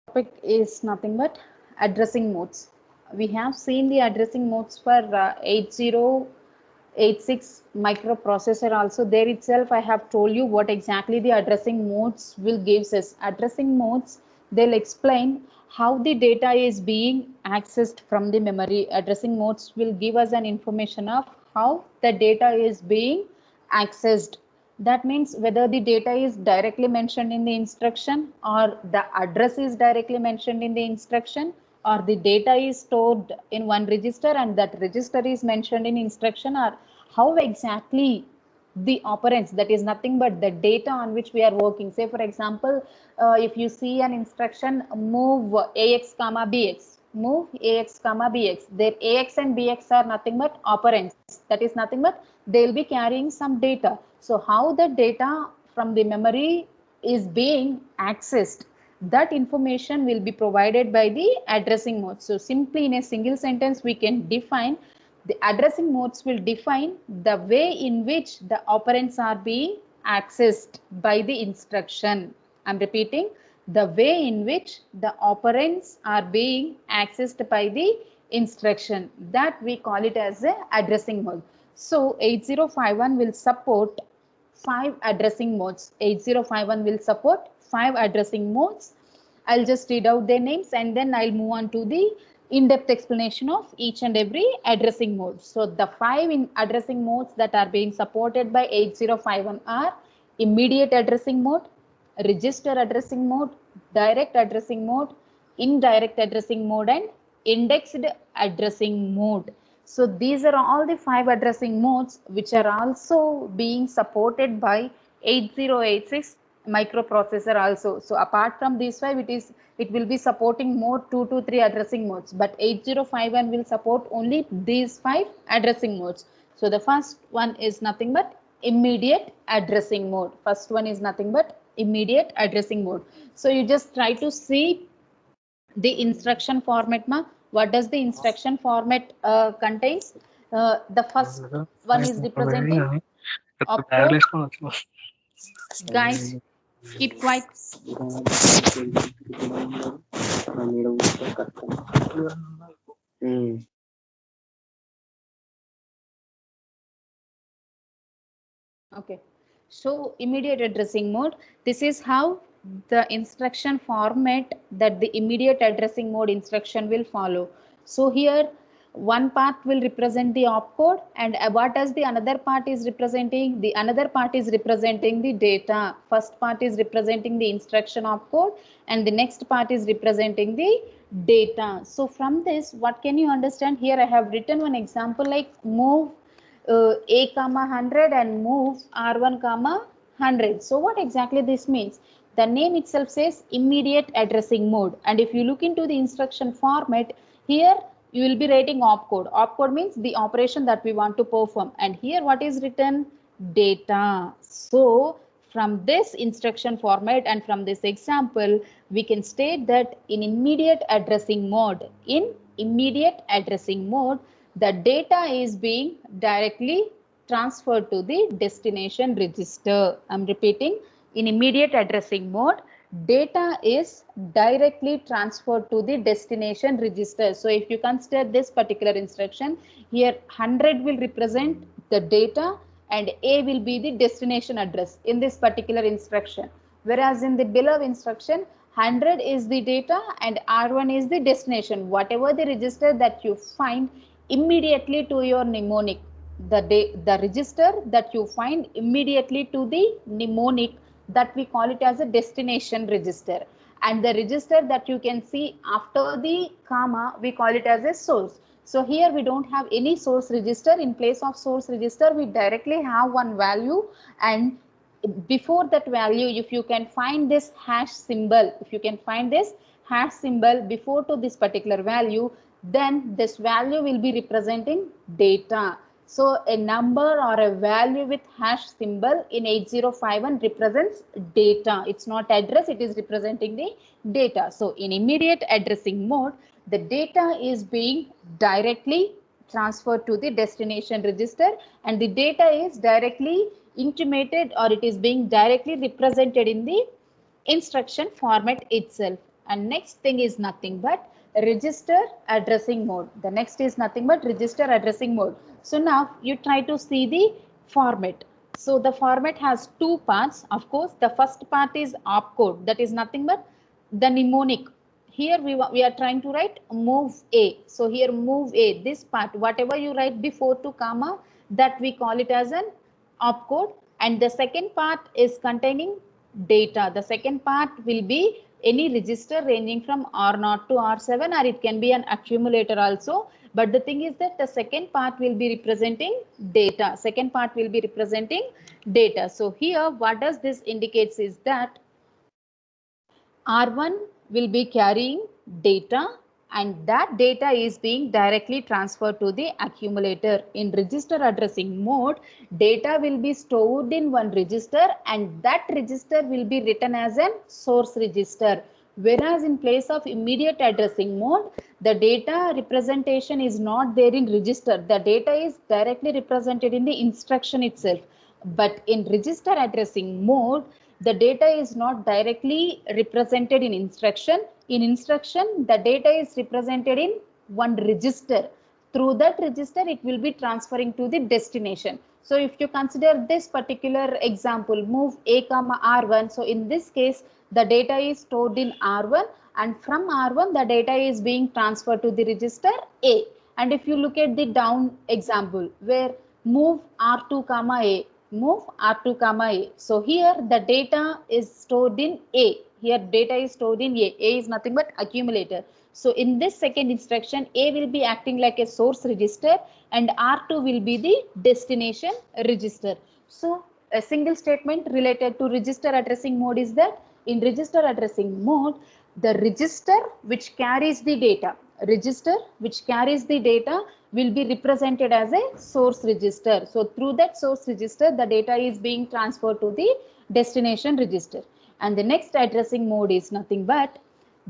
Topic is nothing but addressing modes. We have seen the addressing modes for 8086 microprocessor also. There itself I have told you what exactly the addressing modes will give us. Addressing modes, they'll explain how the data is being accessed from the memory. Addressing modes will give us an information of how the data is being accessed. That means whether the data is directly mentioned in the instruction, or the address is directly mentioned in the instruction, or the data is stored in one register and that register is mentioned in instruction, or how exactly the operands, that is nothing but the data on which we are working. Say for example, if you see an instruction, move ax comma bx, move ax comma bx, their ax and bx are nothing but operands, that is nothing but they'll be carrying some data. So how the data from the memory is being accessed, that information will be provided by the addressing mode. So simply in a single sentence we can define the addressing modes will define the way in which the operands are being accessed by the instruction. I'm repeating, the way in which the operands are being accessed by the instruction, that we call it as a addressing mode. So 8051 will support 8051 will support 5 addressing modes. I'll just read out their names and then I'll move on to the in-depth explanation of each and every addressing mode. So the 5 addressing modes that are being supported by 8051 are immediate addressing mode, register addressing mode, direct addressing mode, indirect addressing mode, and indexed addressing mode. So these are all the 5 addressing modes which are also being supported by 8086 microprocessor also. So apart from these 5, it will be supporting more 2 to 3 addressing modes, but 8051 will support only these 5 addressing modes. So the first one is nothing but immediate addressing mode. First one is nothing but immediate addressing mode. So you just try to see the instruction format. What does the instruction format contains? The first one is representing opcode. Guys, keep quiet. Okay, so immediate addressing mode, this is how the instruction format that the immediate addressing mode instruction will follow. So here one part will represent the opcode, and what does the another part is representing? The another part is representing the data. First part is representing the instruction opcode and the next part is representing the data. So from this, what can you understand? Here I have written one example like move a comma 100 and move r1 comma 100. So what exactly this means? The name itself says immediate addressing mode, and if you look into the instruction format, here you will be writing opcode. Opcode means the operation that we want to perform, and here what is written? Data. So from this instruction format and from this example, we can state that in immediate addressing mode, the data is being directly transferred to the destination register. I'm repeating, in immediate addressing mode, data is directly transferred to the destination register. So if you consider this particular instruction, here 100 will represent the data and A will be the destination address in this particular instruction. Whereas in the below instruction, 100 is the data and R1 is the destination. Whatever the register that you find immediately to your mnemonic, the register that you find immediately to the mnemonic, that we call it as a destination register, and the register that you can see after the comma, we call it as a source. So here we don't have any source register. In place of source register, we directly have one value, and before that value, if you can find this hash symbol, before to this particular value, then this value will be representing data. So a number or a value with hash symbol in 8051 represents data. It's not address, it is representing the data. So in immediate addressing mode, the data is being directly transferred to the destination register, and the data is directly intimated, or it is being directly represented in the instruction format itself. and next thing is nothing but register addressing mode. The next is nothing but register addressing mode. So now you try to see the format. So the format has two parts. Of course, the first part is opcode, that is nothing but the mnemonic. Here we are trying to write move A. So here move A, this part, whatever you write before to comma, that we call it as an opcode. And the second part is containing data. The second part will be any register ranging from R0 to R7, or it can be an accumulator also. But the thing is that the second part will be representing data. Second part will be representing data. So here what does this indicates is that R1 will be carrying data, and that data is being directly transferred to the accumulator. In register addressing mode, data will be stored in one register, and that register will be written as a source register. Whereas in place of immediate addressing mode, the data representation is not there in register. The data is directly represented in the instruction itself. But in register addressing mode, the data is not directly represented in instruction. In instruction, the data is represented in one register. Through that register, it will be transferring to the destination. So if you consider this particular example, move A comma R1. So in this case, the data is stored in R1, and from R1, the data is being transferred to the register A. And if you look at the down example where move R2 comma A, move R2 comma A. So here the data is stored in A. Here data is stored in A. A is nothing but accumulator. So in this second instruction, A will be acting like a source register and R2 will be the destination register. So a single statement related to register addressing mode is that in register addressing mode, the register which carries the data, will be represented as a source register. So through that source register, the data is being transferred to the destination register. And the next addressing mode is nothing but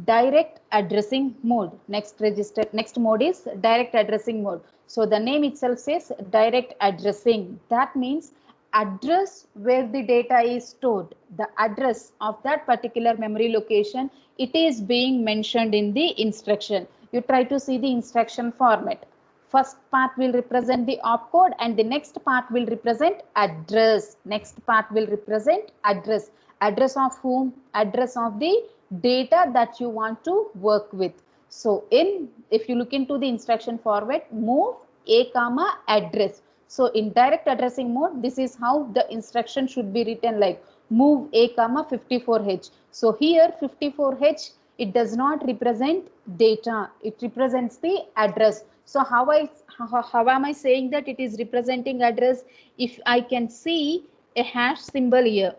direct addressing mode. Next mode is direct addressing mode. So the name itself says direct addressing. That means address where the data is stored, the address of that particular memory location, it is being mentioned in the instruction. You try to see the instruction format. First part will represent the opcode and the next part will represent address. Next part will represent address. Address of whom? Address of the data that you want to work with. So if you look into the instruction format, move A comma address. So in direct addressing mode, this is how the instruction should be written, like move A comma 54H. So here 54H, it does not represent data, it represents the address. So how am I saying that it is representing address? If I can see a hash symbol here,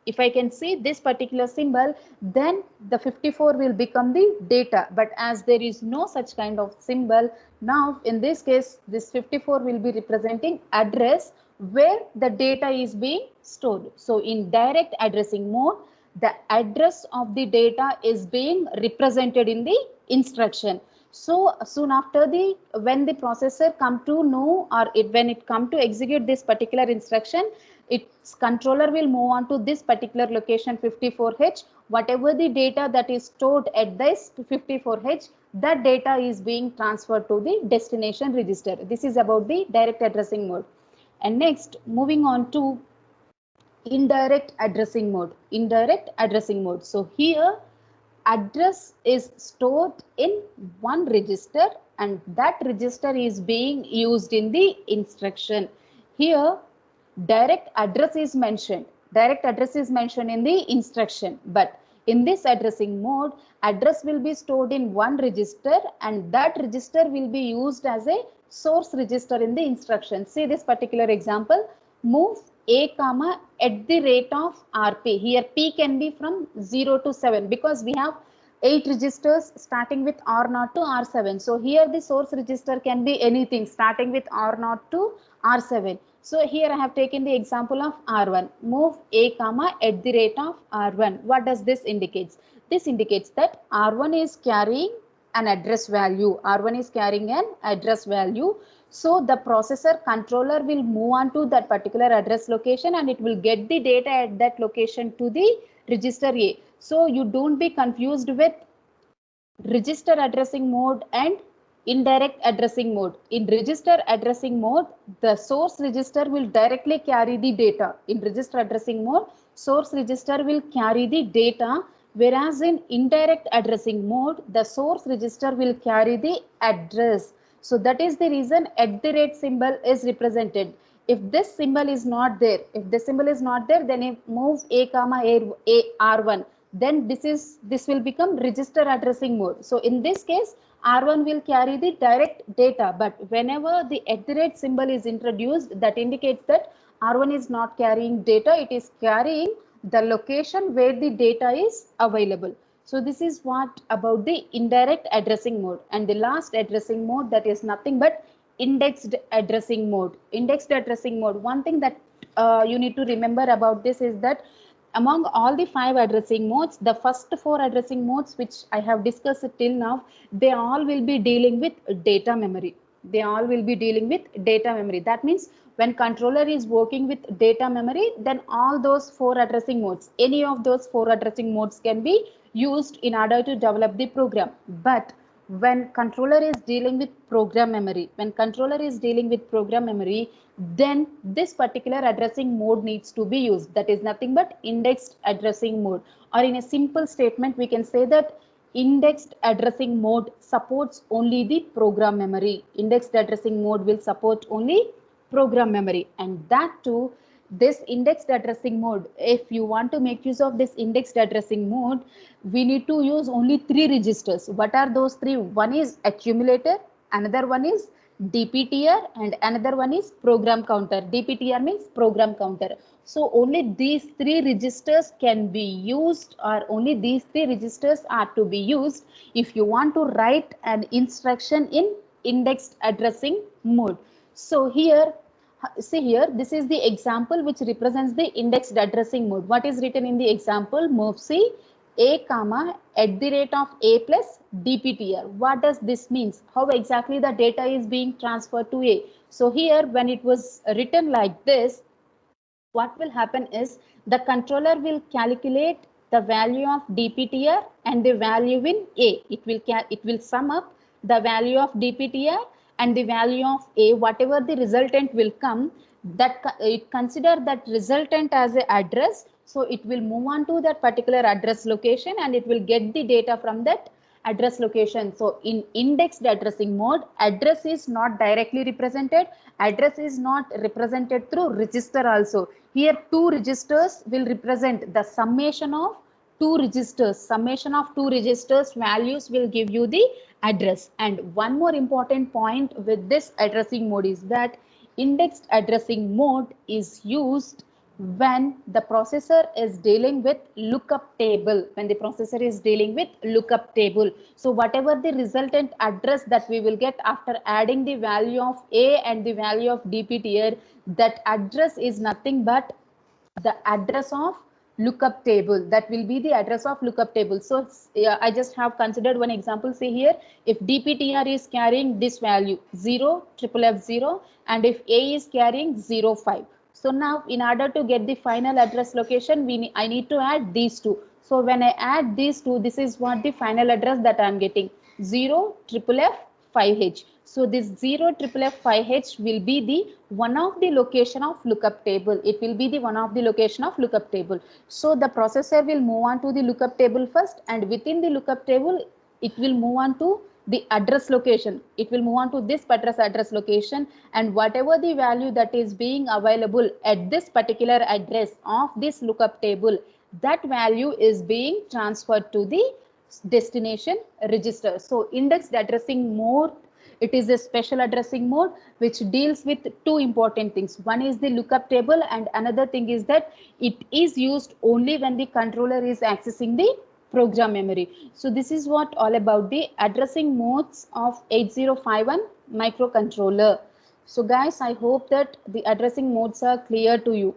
if I can see this particular symbol, then the 54 will become the data. But as there is no such kind of symbol, now in this case, this 54 will be representing address where the data is being stored. So in direct addressing mode, the address of the data is being represented in the instruction. So soon after when the processor come to know, or when it come to execute this particular instruction, its controller will move on to this particular location 54H. Whatever the data that is stored at this 54H, that data is being transferred to the destination register. This is about the direct addressing mode. And next, moving on to indirect addressing mode. Indirect addressing mode. So here address is stored in one register and that register is being used in the instruction. Here direct address is mentioned. Direct address is mentioned in the instruction, but in this addressing mode, address will be stored in one register and that register will be used as a source register in the instruction. See this particular example, move A comma at the rate of RP. Here P can be from 0 to 7 because we have 8 registers starting with R0 to R7. So here the source register can be anything starting with R0 to R7. So here I have taken the example of R1. Move A comma at the rate of R1. What does this indicate? This indicates that R1 is carrying an address value. R1 is carrying an address value. So the processor controller will move on to that particular address location and it will get the data at that location to the register A. So you don't be confused with register addressing mode and indirect addressing mode. In register addressing mode, the source register will directly carry the data. In register addressing mode, source register will carry the data, whereas in indirect addressing mode, the source register will carry the address. So that is the reason @ symbol is represented. If this symbol is not there, then if move a comma a r1, then this will become register addressing mode. So in this case, R1 will carry the direct data, but whenever the @ symbol is introduced, that indicates that R1 is not carrying data, it is carrying the location where the data is available. So this is what about the indirect addressing mode. And the last addressing mode, that is nothing but indexed addressing mode. Indexed addressing mode, one thing that you need to remember about this is that among all the 5 addressing modes, the first 4 addressing modes which I have discussed till now, they all will be dealing with data memory. They all will be dealing with data memory. That means when controller is working with data memory, then all those 4 addressing modes, any of those 4 addressing modes can be used in order to develop the program. But when controller is dealing with program memory, then this particular addressing mode needs to be used. That is nothing but indexed addressing mode. Or in a simple statement, we can say that indexed addressing mode supports only the program memory. Indexed addressing mode will support only program memory, and that too, this indexed addressing mode, if you want to make use of this indexed addressing mode, we need to use only 3 registers. What are those 3? One is accumulator, another one is DPTR, and another one is program counter. DPTR means program counter. So only these 3 registers can be used, or only these 3 registers are to be used if you want to write an instruction in indexed addressing mode. So here, see here, this is the example which represents the indexed addressing mode. What is written in the example? movc a comma @ a plus dptr. What does this means? How exactly the data is being transferred to a? So here, when it was written like this, what will happen is the controller will calculate the value of dptr and the value in a. It will sum up the value of dptr and the value of a. Whatever the resultant will come, that it consider that resultant as an address. So it will move on to that particular address location and it will get the data from that address location. So in indexed addressing mode, address is not directly represented. Address is not represented through register also. Here 2 registers will represent the summation of 2 registers. Summation of 2 registers values will give you the address. And one more important point with this addressing mode is that indexed addressing mode is used when the processor is dealing with lookup table. So whatever the resultant address that we will get after adding the value of a and the value of dptr, that address is nothing but the address of lookup table. That will be the address of lookup table. So I just have considered one example. Say here, if dptr is carrying this value 0 FFF0 and if a is carrying 05. So now in order to get the final address location, I need to add these two. So when I add these two, this is what the final address that I am getting, 0 FFF5H. So this 0 FFF5H will be the one of the location of lookup table. It will be the one of the location of lookup table. So the processor will move on to the lookup table first, and within the lookup table, it will move on to the address location. It will move on to this address location, and whatever the value that is being available at this particular address of this lookup table, that value is being transferred to the destination register. So indexed addressing mode, it is a special addressing mode which deals with 2 important things. One is the lookup table, and another thing is that it is used only when the controller is accessing the program memory. So this is what all about the addressing modes of 8051 microcontroller. So guys, I hope that the addressing modes are clear to you.